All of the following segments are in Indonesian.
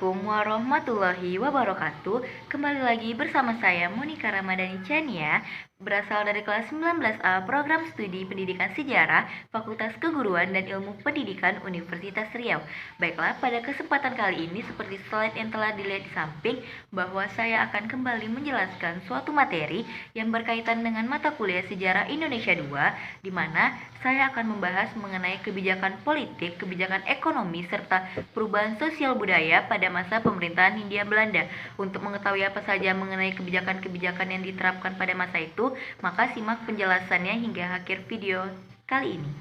Assalamualaikum warahmatullahi wabarakatuh. Kembali lagi bersama saya Monica Ramadhani Chania, berasal dari kelas 19A Program Studi Pendidikan Sejarah Fakultas Keguruan dan Ilmu Pendidikan Universitas Riau. Baiklah, pada kesempatan kali ini seperti slide yang telah dilihat di samping, bahwa saya akan kembali menjelaskan suatu materi yang berkaitan dengan mata kuliah Sejarah Indonesia 2, di mana saya akan membahas mengenai kebijakan politik, kebijakan ekonomi, serta perubahan sosial budaya pada masa pemerintahan Hindia Belanda. Untuk mengetahui apa saja mengenai kebijakan-kebijakan yang diterapkan pada masa itu, maka simak penjelasannya hingga akhir video kali ini.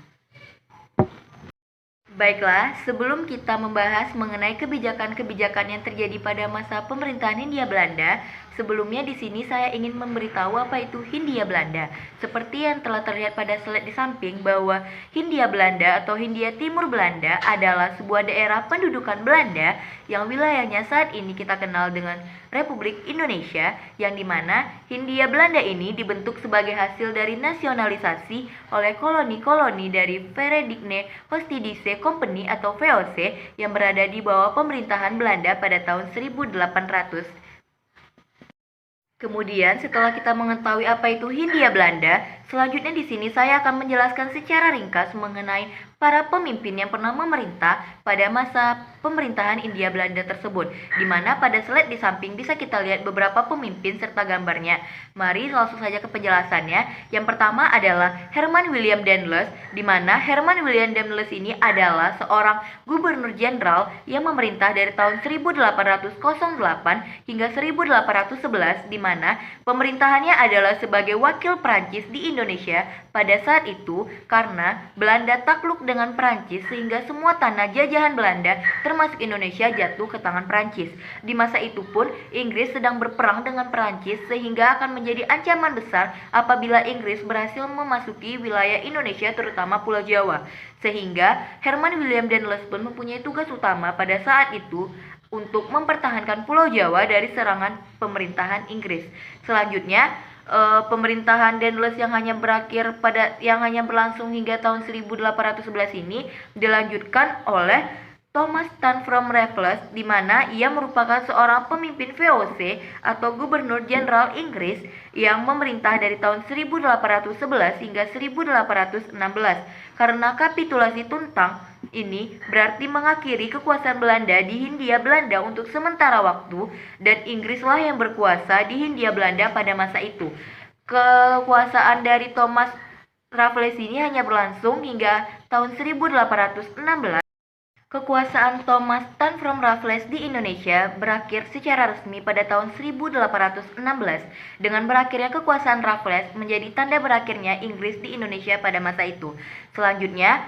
Baiklah, sebelum kita membahas mengenai kebijakan-kebijakan yang terjadi pada masa pemerintahan Hindia Belanda, sebelumnya di sini saya ingin memberitahu apa itu Hindia Belanda. Seperti yang telah terlihat pada slide di samping, bahwa Hindia Belanda atau Hindia Timur Belanda adalah sebuah daerah pendudukan Belanda yang wilayahnya saat ini kita kenal dengan Republik Indonesia, yang dimana Hindia Belanda ini dibentuk sebagai hasil dari nasionalisasi oleh koloni-koloni dari Verenigde Hostindische Compagnie atau VOC yang berada di bawah pemerintahan Belanda pada tahun 1800. Kemudian setelah kita mengetahui apa itu Hindia Belanda, selanjutnya di sini saya akan menjelaskan secara ringkas mengenai para pemimpin yang pernah memerintah pada masa pemerintahan Hindia Belanda tersebut, di mana pada slide di samping bisa kita lihat beberapa pemimpin serta gambarnya. Mari langsung saja ke penjelasannya. Yang pertama adalah Herman Willem Daendels, di mana Herman Willem Daendels ini adalah seorang gubernur jenderal yang memerintah dari tahun 1808 hingga 1811, di mana pemerintahannya adalah sebagai wakil Prancis di Indonesia pada saat itu, karena Belanda takluk dengan Prancis sehingga semua tanah jajahan Belanda termasuk Indonesia jatuh ke tangan Prancis. Di masa itu pun Inggris sedang berperang dengan Prancis, sehingga akan menjadi ancaman besar apabila Inggris berhasil memasuki wilayah Indonesia terutama Pulau Jawa. Sehingga Herman Willem Daendels pun mempunyai tugas utama pada saat itu untuk mempertahankan Pulau Jawa dari serangan pemerintahan Inggris. Selanjutnya, pemerintahan Daendels yang hanya berlangsung hingga tahun 1811 ini dilanjutkan oleh Thomas Stafford Raffles, di mana ia merupakan seorang pemimpin VOC atau Gubernur Jenderal Inggris yang memerintah dari tahun 1811 hingga 1816. Karena kapitulasi Tuntang ini berarti mengakhiri kekuasaan Belanda di Hindia Belanda untuk sementara waktu, dan Inggrislah yang berkuasa di Hindia Belanda pada masa itu. Kekuasaan dari Thomas Raffles ini hanya berlangsung hingga tahun 1816. Kekuasaan Thomas Stafford Raffles di Indonesia berakhir secara resmi pada tahun 1816. Dengan berakhirnya kekuasaan Raffles menjadi tanda berakhirnya Inggris di Indonesia pada masa itu. Selanjutnya,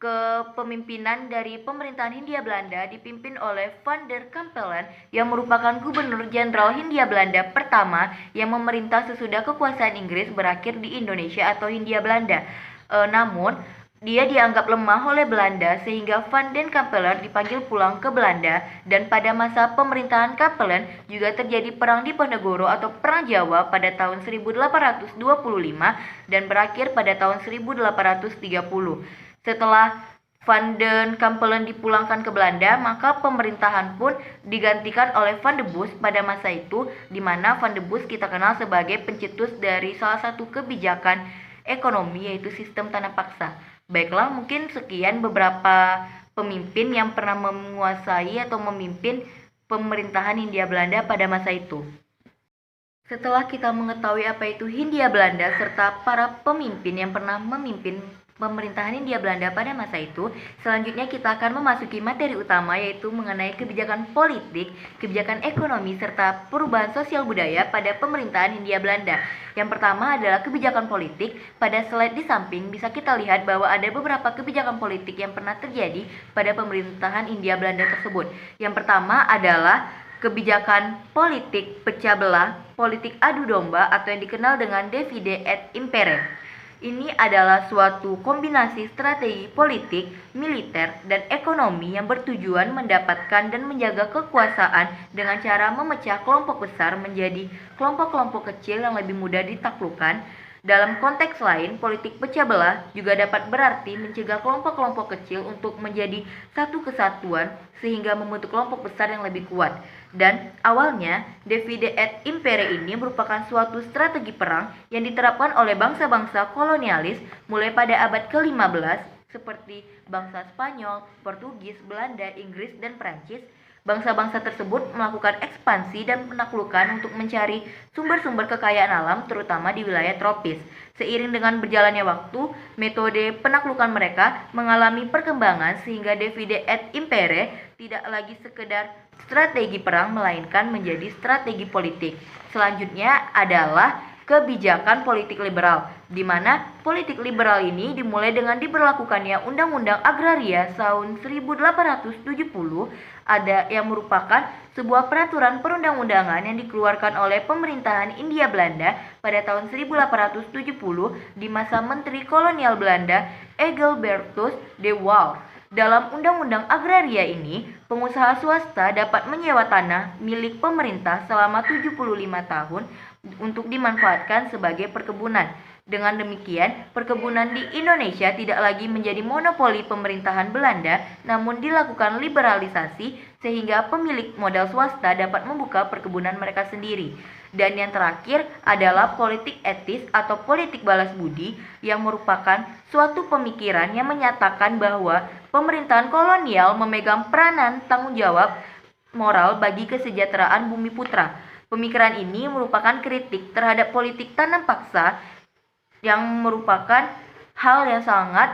kepemimpinan dari pemerintahan Hindia Belanda dipimpin oleh Van der Campelen yang merupakan Gubernur Jenderal Hindia Belanda pertama yang memerintah sesudah kekuasaan Inggris berakhir di Indonesia atau Hindia Belanda. Namun dia dianggap lemah oleh Belanda sehingga Van den Campelen dipanggil pulang ke Belanda, dan pada masa pemerintahan Campelen juga terjadi perang Diponegoro atau Perang Jawa pada tahun 1825 dan berakhir pada tahun 1830. Setelah Van den Campelen dipulangkan ke Belanda, maka pemerintahan pun digantikan oleh Van de Bosch pada masa itu, di mana Van de Bosch kita kenal sebagai pencetus dari salah satu kebijakan ekonomi, yaitu sistem tanah paksa. Baiklah, mungkin sekian beberapa pemimpin yang pernah menguasai atau memimpin pemerintahan Hindia Belanda pada masa itu. Setelah kita mengetahui apa itu Hindia Belanda serta para pemimpin yang pernah memimpin pemerintahan Hindia Belanda pada masa itu, selanjutnya kita akan memasuki materi utama, yaitu mengenai kebijakan politik, kebijakan ekonomi, serta perubahan sosial budaya pada pemerintahan Hindia Belanda. Yang pertama adalah kebijakan politik. Pada slide di samping bisa kita lihat bahwa ada beberapa kebijakan politik yang pernah terjadi pada pemerintahan Hindia Belanda tersebut. Yang pertama adalah kebijakan politik pecah belah, politik adu domba atau yang dikenal dengan divide et impere. Ini adalah suatu kombinasi strategi politik, militer, dan ekonomi yang bertujuan mendapatkan dan menjaga kekuasaan dengan cara memecah kelompok besar menjadi kelompok-kelompok kecil yang lebih mudah ditaklukkan. Dalam konteks lain, politik pecah belah juga dapat berarti mencegah kelompok-kelompok kecil untuk menjadi satu kesatuan sehingga membentuk kelompok besar yang lebih kuat. Dan awalnya, divide et impere ini merupakan suatu strategi perang yang diterapkan oleh bangsa-bangsa kolonialis mulai pada abad ke-15 seperti bangsa Spanyol, Portugis, Belanda, Inggris, dan Prancis. Bangsa-bangsa tersebut melakukan ekspansi dan penaklukan untuk mencari sumber-sumber kekayaan alam terutama di wilayah tropis. Seiring dengan berjalannya waktu, metode penaklukan mereka mengalami perkembangan sehingga divide et impere tidak lagi sekedar strategi perang melainkan menjadi strategi politik. Selanjutnya adalah kebijakan politik liberal, di mana politik liberal ini dimulai dengan diberlakukannya Undang-Undang Agraria tahun 1870 ada yang merupakan sebuah peraturan perundang-undangan yang dikeluarkan oleh pemerintahan Hindia Belanda pada tahun 1870 di masa Menteri Kolonial Belanda Engelbertus de Waal. Dalam Undang-Undang Agraria ini, pengusaha swasta dapat menyewa tanah milik pemerintah selama 75 tahun untuk dimanfaatkan sebagai perkebunan. Dengan demikian, perkebunan di Indonesia tidak lagi menjadi monopoli pemerintahan Belanda, namun dilakukan liberalisasi sehingga pemilik modal swasta dapat membuka perkebunan mereka sendiri. Dan yang terakhir adalah politik etis atau politik balas budi yang merupakan suatu pemikiran yang menyatakan bahwa pemerintahan kolonial memegang peranan tanggung jawab moral bagi kesejahteraan bumi putra. Pemikiran ini merupakan kritik terhadap politik tanam paksa yang merupakan hal yang sangat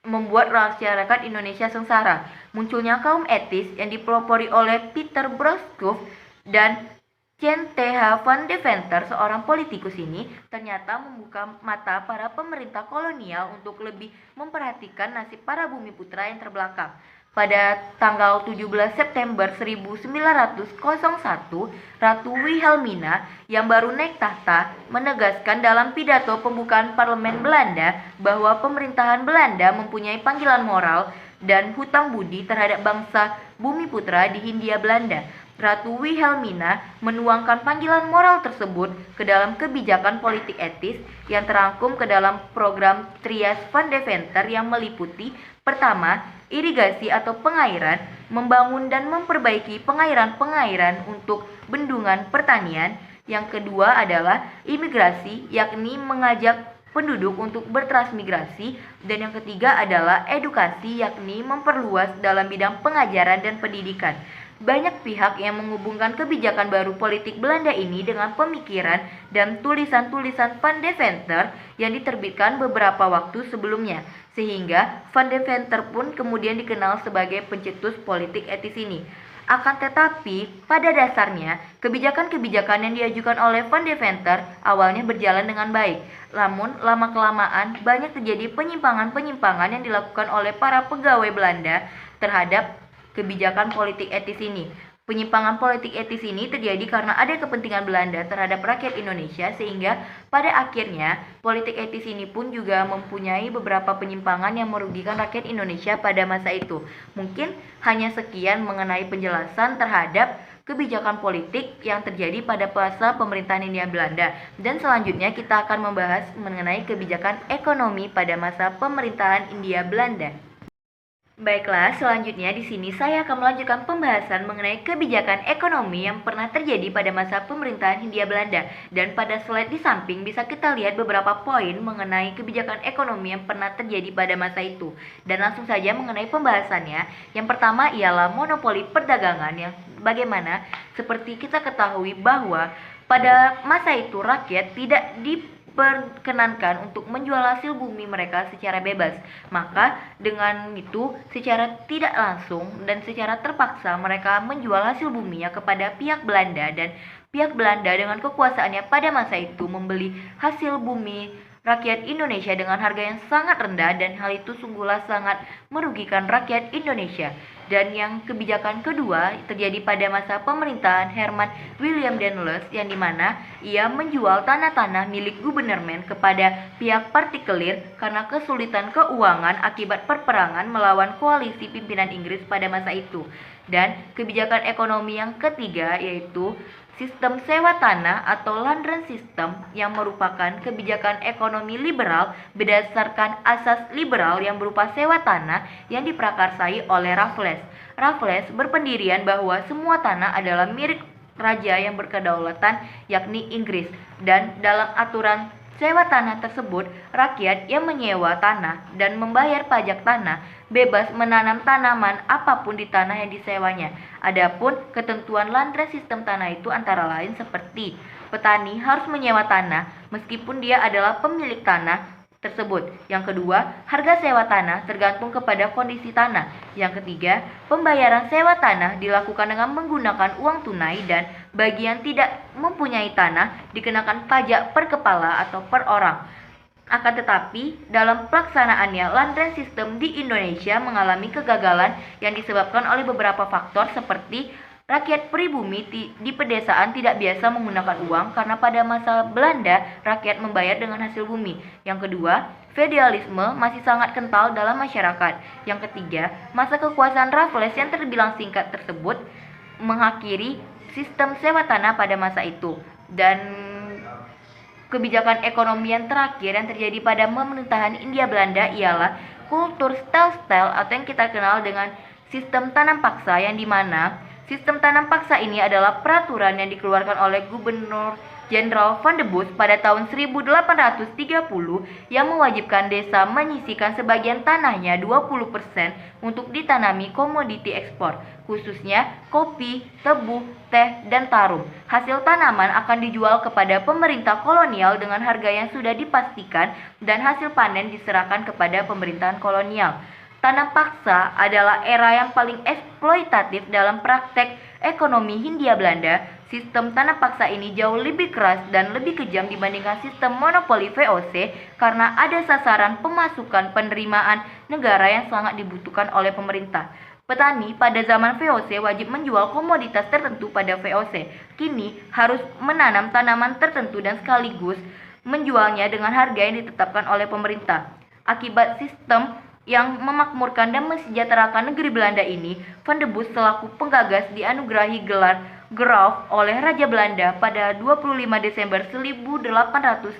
membuat masyarakat Indonesia sengsara. Munculnya kaum etis yang dipelopori oleh Peter Broskov dan Chen Th van Deventer, seorang politikus ini, ternyata membuka mata para pemerintah kolonial untuk lebih memperhatikan nasib para bumi putra yang terbelakang. Pada tanggal 17 September 1901, Ratu Wilhelmina yang baru naik tahta menegaskan dalam pidato pembukaan parlemen Belanda bahwa pemerintahan Belanda mempunyai panggilan moral dan hutang budi terhadap bangsa bumi putra di Hindia Belanda. Ratu Wilhelmina menuangkan panggilan moral tersebut ke dalam kebijakan politik etis yang terangkum ke dalam program Trias van Deventer yang meliputi pertama, irigasi atau pengairan, membangun dan memperbaiki pengairan-pengairan untuk bendungan pertanian. Yang kedua adalah imigrasi, yakni mengajak penduduk untuk bertransmigrasi. Dan yang ketiga adalah edukasi, yakni memperluas dalam bidang pengajaran dan pendidikan. Banyak pihak yang menghubungkan kebijakan baru politik Belanda ini dengan pemikiran dan tulisan-tulisan Van Deventer yang diterbitkan beberapa waktu sebelumnya, sehingga Van Deventer pun kemudian dikenal sebagai pencetus politik etis ini. Akan tetapi, pada dasarnya, kebijakan-kebijakan yang diajukan oleh Van Deventer awalnya berjalan dengan baik. Namun, lama-kelamaan banyak terjadi penyimpangan-penyimpangan yang dilakukan oleh para pegawai Belanda terhadap kebijakan politik etis ini. Penyimpangan politik etis ini terjadi karena ada kepentingan Belanda terhadap rakyat Indonesia, sehingga pada akhirnya politik etis ini pun juga mempunyai beberapa penyimpangan yang merugikan rakyat Indonesia pada masa itu. Mungkin hanya sekian mengenai penjelasan terhadap kebijakan politik yang terjadi pada masa pemerintahan Hindia Belanda. Dan selanjutnya kita akan membahas mengenai kebijakan ekonomi pada masa pemerintahan Hindia Belanda. Baiklah, selanjutnya di sini saya akan melanjutkan pembahasan mengenai kebijakan ekonomi yang pernah terjadi pada masa pemerintahan Hindia Belanda. Dan pada slide di samping bisa kita lihat beberapa poin mengenai kebijakan ekonomi yang pernah terjadi pada masa itu. Dan langsung saja mengenai pembahasannya. Yang pertama ialah monopoli perdagangan, yang bagaimana seperti kita ketahui bahwa pada masa itu rakyat tidak diperkenankan untuk menjual hasil bumi mereka secara bebas. Maka dengan itu secara tidak langsung dan secara terpaksa mereka menjual hasil buminya kepada pihak Belanda, dan pihak Belanda dengan kekuasaannya pada masa itu membeli hasil bumi rakyat Indonesia dengan harga yang sangat rendah, dan hal itu sungguhlah sangat merugikan rakyat Indonesia. Dan yang kebijakan kedua terjadi pada masa pemerintahan Herman William Daniels, yang dimana ia menjual tanah-tanah milik gubernemen kepada pihak partikelir karena kesulitan keuangan akibat perperangan melawan koalisi pimpinan Inggris pada masa itu. Dan kebijakan ekonomi yang ketiga yaitu Sistem sewa tanah atau land rent system yang merupakan kebijakan ekonomi liberal berdasarkan asas liberal yang berupa sewa tanah yang diprakarsai oleh Raffles. Raffles berpendirian bahwa semua tanah adalah milik raja yang berkedaulatan yakni Inggris, dan dalam aturan sewa tanah tersebut, rakyat yang menyewa tanah dan membayar pajak tanah bebas menanam tanaman apapun di tanah yang disewanya. Adapun ketentuan land rent sistem tanah itu antara lain seperti petani harus menyewa tanah meskipun dia adalah pemilik tanah tersebut. Yang kedua, harga sewa tanah tergantung kepada kondisi tanah. Yang ketiga, pembayaran sewa tanah dilakukan dengan menggunakan uang tunai, dan bagi yang tidak mempunyai tanah dikenakan pajak per kepala atau per orang. Akan tetapi, dalam pelaksanaannya, land rent system di Indonesia mengalami kegagalan yang disebabkan oleh beberapa faktor seperti rakyat pribumi di pedesaan tidak biasa menggunakan uang karena pada masa Belanda rakyat membayar dengan hasil bumi. Yang kedua, feodalisme masih sangat kental dalam masyarakat. Yang ketiga, masa kekuasaan Raffles yang terbilang singkat tersebut mengakhiri sistem sewa tanah pada masa itu. Dan kebijakan ekonomi yang terakhir yang terjadi pada pemerintahan Hindia Belanda ialah kultur stelsel atau yang kita kenal dengan sistem tanam paksa, yang dimana sistem tanam paksa ini adalah peraturan yang dikeluarkan oleh Gubernur Jenderal Van de Bosch pada tahun 1830 yang mewajibkan desa menyisihkan sebagian tanahnya 20% untuk ditanami komoditi ekspor, khususnya kopi, tebu, teh, dan tarum. Hasil tanaman akan dijual kepada pemerintah kolonial dengan harga yang sudah dipastikan dan hasil panen diserahkan kepada pemerintahan kolonial. Tanam paksa adalah era yang paling eksploitatif dalam praktek ekonomi Hindia Belanda. Sistem tanam paksa ini jauh lebih keras dan lebih kejam dibandingkan sistem monopoli VOC karena ada sasaran pemasukan penerimaan negara yang sangat dibutuhkan oleh pemerintah. Petani pada zaman VOC wajib menjual komoditas tertentu pada VOC. Kini harus menanam tanaman tertentu dan sekaligus menjualnya dengan harga yang ditetapkan oleh pemerintah. Akibat sistem yang memakmurkan dan mensejahterakan negeri Belanda ini, Van de Bosch selaku penggagas dianugerahi gelar Graaf oleh Raja Belanda pada 25 Desember 1839,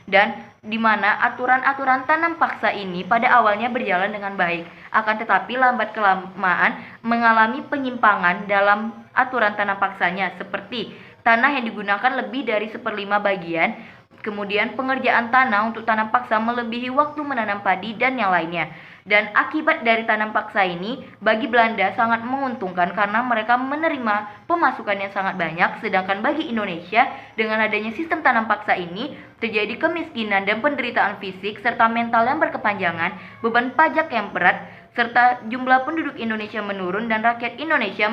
dan di mana aturan-aturan tanam paksa ini pada awalnya berjalan dengan baik, akan tetapi lambat kelamaan mengalami penyimpangan dalam aturan tanam paksanya, seperti tanah yang digunakan lebih dari 1/5 bagian. Kemudian pengerjaan tanah untuk tanam paksa melebihi waktu menanam padi dan yang lainnya. Dan akibat dari tanam paksa ini bagi Belanda sangat menguntungkan karena mereka menerima pemasukan yang sangat banyak, sedangkan bagi Indonesia dengan adanya sistem tanam paksa ini terjadi kemiskinan dan penderitaan fisik serta mental yang berkepanjangan, beban pajak yang berat, serta jumlah penduduk Indonesia menurun dan rakyat Indonesia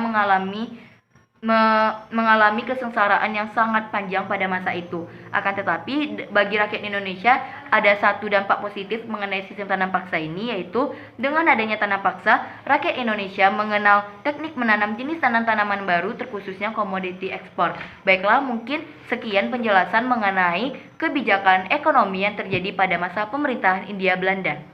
mengalami kesengsaraan yang sangat panjang pada masa itu. Akan tetapi bagi rakyat Indonesia ada satu dampak positif mengenai sistem tanam paksa ini, yaitu dengan adanya tanam paksa, rakyat Indonesia mengenal teknik menanam jenis tanaman baru terkhususnya komoditi ekspor. Baiklah, mungkin sekian penjelasan mengenai kebijakan ekonomi yang terjadi pada masa pemerintahan Hindia Belanda.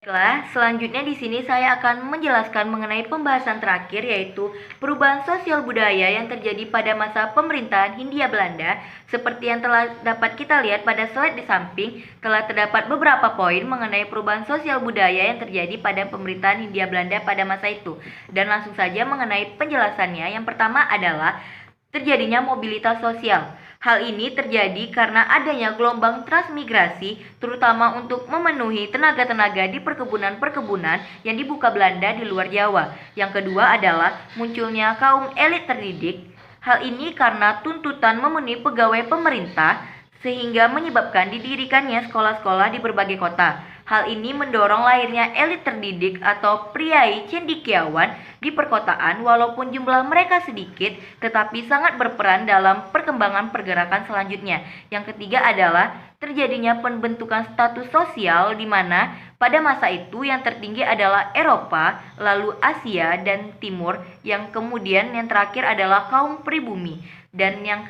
Baiklah, selanjutnya di sini saya akan menjelaskan mengenai pembahasan terakhir, yaitu perubahan sosial budaya yang terjadi pada masa pemerintahan Hindia Belanda. Seperti yang telah dapat kita lihat pada slide di samping, telah terdapat beberapa poin mengenai perubahan sosial budaya yang terjadi pada pemerintahan Hindia Belanda pada masa itu. Dan langsung saja mengenai penjelasannya, yang pertama adalah terjadinya mobilitas sosial. Hal ini terjadi karena adanya gelombang transmigrasi, terutama untuk memenuhi tenaga-tenaga di perkebunan-perkebunan yang dibuka Belanda di luar Jawa. Yang kedua adalah munculnya kaum elit terdidik. Hal ini karena tuntutan memenuhi pegawai pemerintah, sehingga menyebabkan didirikannya sekolah-sekolah di berbagai kota. Hal ini mendorong lahirnya elit terdidik atau priai cendekiawan di perkotaan, walaupun jumlah mereka sedikit tetapi sangat berperan dalam perkembangan pergerakan selanjutnya. Yang ketiga adalah terjadinya pembentukan status sosial, di mana pada masa itu yang tertinggi adalah Eropa, lalu Asia dan Timur, yang kemudian yang terakhir adalah kaum pribumi. Dan yang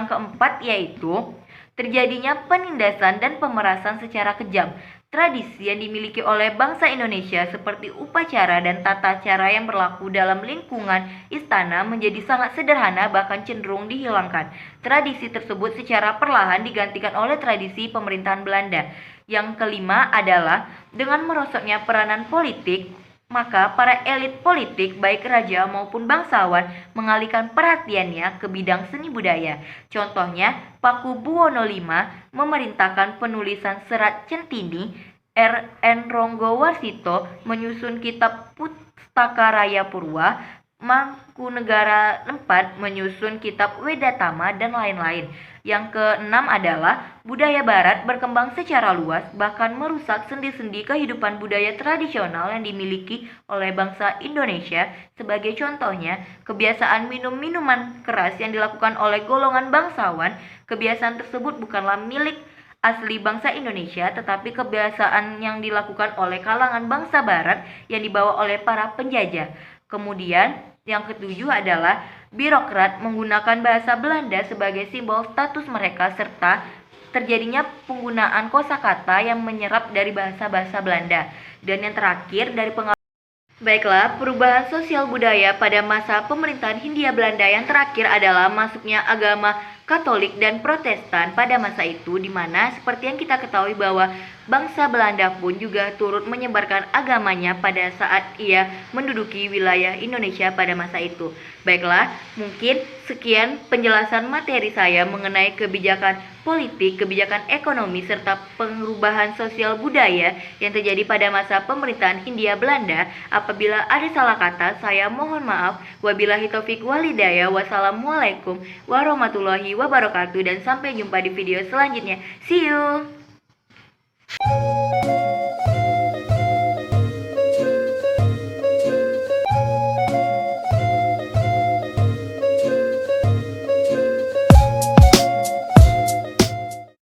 keempat yaitu terjadinya penindasan dan pemerasan secara kejam. Tradisi yang dimiliki oleh bangsa Indonesia seperti upacara dan tata cara yang berlaku dalam lingkungan istana menjadi sangat sederhana bahkan cenderung dihilangkan. Tradisi tersebut secara perlahan digantikan oleh tradisi pemerintahan Belanda. Yang kelima adalah dengan merosotnya peranan politik, maka para elit politik baik raja maupun bangsawan mengalihkan perhatiannya ke bidang seni budaya. Contohnya, Paku Buwono V memerintahkan penulisan serat Centini, R.N. Ronggo Warsito menyusun kitab Pustaka Raya Purwa, Mangkunegara IV menyusun kitab Wedatama, dan lain-lain. Yang keenam adalah budaya barat berkembang secara luas, bahkan merusak sendi-sendi kehidupan budaya tradisional yang dimiliki oleh bangsa Indonesia. Sebagai contohnya, kebiasaan minum minuman keras yang dilakukan oleh golongan bangsawan. Kebiasaan tersebut bukanlah milik asli bangsa Indonesia, tetapi kebiasaan yang dilakukan oleh kalangan bangsa barat yang dibawa oleh para penjajah. Kemudian yang ketujuh adalah birokrat menggunakan bahasa Belanda sebagai simbol status mereka serta terjadinya penggunaan kosakata yang menyerap dari bahasa-bahasa Belanda. Dan yang terakhir dari Baiklah, perubahan sosial budaya pada masa pemerintahan Hindia Belanda yang terakhir adalah masuknya agama Katolik dan Protestan pada masa itu, di mana seperti yang kita ketahui bahwa bangsa Belanda pun juga turut menyebarkan agamanya pada saat ia menduduki wilayah Indonesia pada masa itu. Baiklah, mungkin sekian penjelasan materi saya mengenai kebijakan politik, kebijakan ekonomi, serta perubahan sosial budaya yang terjadi pada masa pemerintahan Hindia Belanda. Apabila ada salah kata, saya mohon maaf. Wabillahi taufik walhidayah. Wassalamualaikum warahmatullahi wabarakatuh, dan sampai jumpa di video selanjutnya. See you.